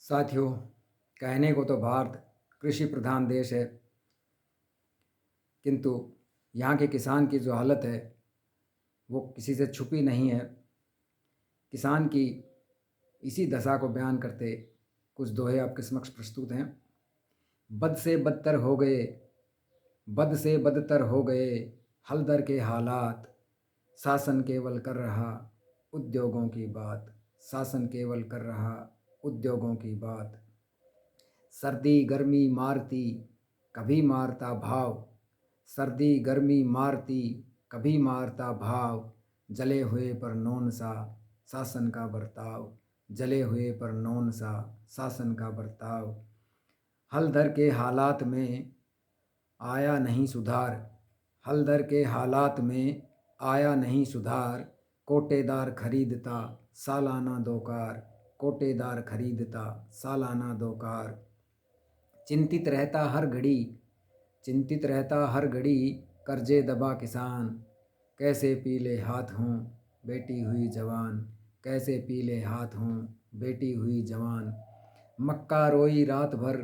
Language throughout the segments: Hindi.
साथियों, कहने को तो भारत कृषि प्रधान देश है, किंतु यहाँ के किसान की जो हालत है वो किसी से छुपी नहीं है। किसान की इसी दशा को बयान करते कुछ दोहे आपके समक्ष प्रस्तुत हैं। बद से बदतर हो गए, बद से बदतर हो गए हलदर के हालात, शासन केवल कर रहा उद्योगों की बात, शासन केवल कर रहा उद्योगों की बात। सर्दी गर्मी मारती कभी मारता भाव, सर्दी गर्मी मारती कभी मारता भाव, जले हुए पर नौन सा शासन का बर्ताव, जले हुए पर नौन सा शासन का बर्ताव। हलदर के हालात में आया नहीं सुधार, हलदर के हालात में आया नहीं सुधार, कोटेदार खरीदता सालाना दोकार, कोटेदार खरीदता सालाना दोकार। चिंतित रहता हर घड़ी, चिंतित रहता हर घड़ी कर्जे दबा किसान, कैसे पीले हाथ हों बेटी हुई जवान, कैसे पीले हाथ हों बेटी हुई जवान। मक्का रोई रात भर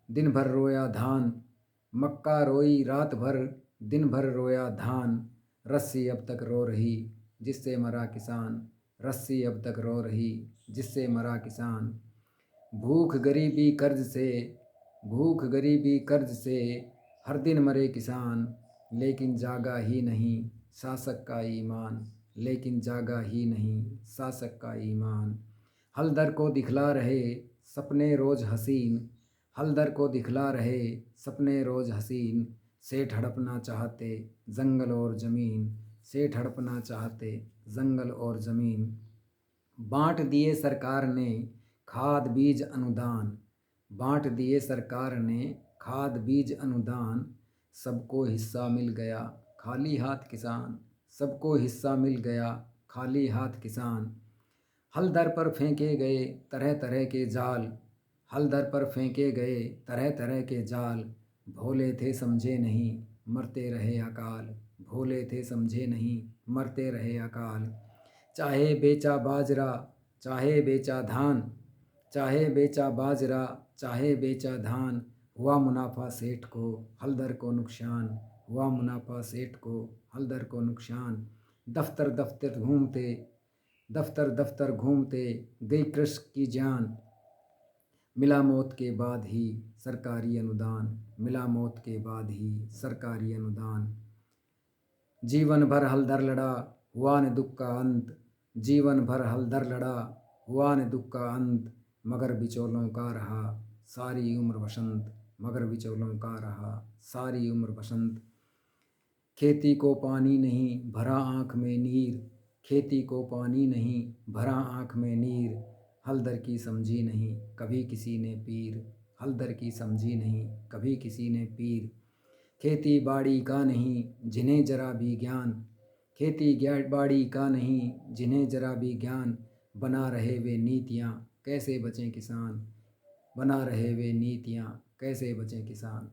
दिन भर रोया धान, मक्का रोई रात भर दिन भर रोया धान, रस्सी अब तक रो रही जिससे मरा किसान, रस्सी अब तक रो रही जिससे मरा किसान। भूख गरीबी कर्ज से, भूख गरीबी कर्ज से हर दिन मरे किसान, लेकिन जागा ही नहीं शासक का ईमान, लेकिन जागा ही नहीं शासक का ईमान। हलदर को दिखला रहे सपने रोज हसीन, हलदर को दिखला रहे सपने रोज हसीन, सेठ हड़पना चाहते जंगल और ज़मीन, सेठ हड़पना चाहते जंगल और ज़मीन। बांट दिए सरकार ने खाद बीज अनुदान, बांट दिए सरकार ने खाद बीज अनुदान, सबको हिस्सा मिल गया खाली हाथ किसान, सबको हिस्सा मिल गया खाली हाथ किसान। हलदर पर फेंके गए तरह तरह के जाल, हलदर पर फेंके गए तरह तरह के जाल, भोले थे समझे नहीं मरते रहे अकाल, भोले थे समझे नहीं मरते रहे अकाल। चाहे बेचा बाजरा चाहे बेचा धान, चाहे बेचा बाजरा चाहे बेचा धान, हुआ मुनाफा सेठ को हलदर को नुकसान, हुआ मुनाफा सेठ को हलदर को नुकसान। दफ्तर दफ्तर घूमते, दफ्तर दफ्तर घूमते गई कृषक की जान, मिला मौत के बाद ही सरकारी अनुदान, मिला मौत के बाद ही सरकारी अनुदान। जीवन भर हलदर लड़ा हुआ न दुख का अंत, जीवन भर हलदर लड़ा हुआ न दुख का अंत, मगर बिचौलों का रहा सारी उम्र बसंत, मगर बिचौलों का रहा सारी उम्र बसंत। खेती को पानी नहीं भरा आँख में नीर, खेती को पानी नहीं भरा आँख में नीर, हलदर की समझी नहीं कभी किसी ने पीर, हलदर की समझी नहीं कभी किसी ने पीर। खेती बाड़ी का नहीं जिन्हें जरा भी ज्ञान, खेती बाड़ी का नहीं जिन्हें जरा भी ज्ञान, बना रहे वे नीतियाँ कैसे बचें किसान, बना रहे वे नीतियाँ कैसे बचें किसान।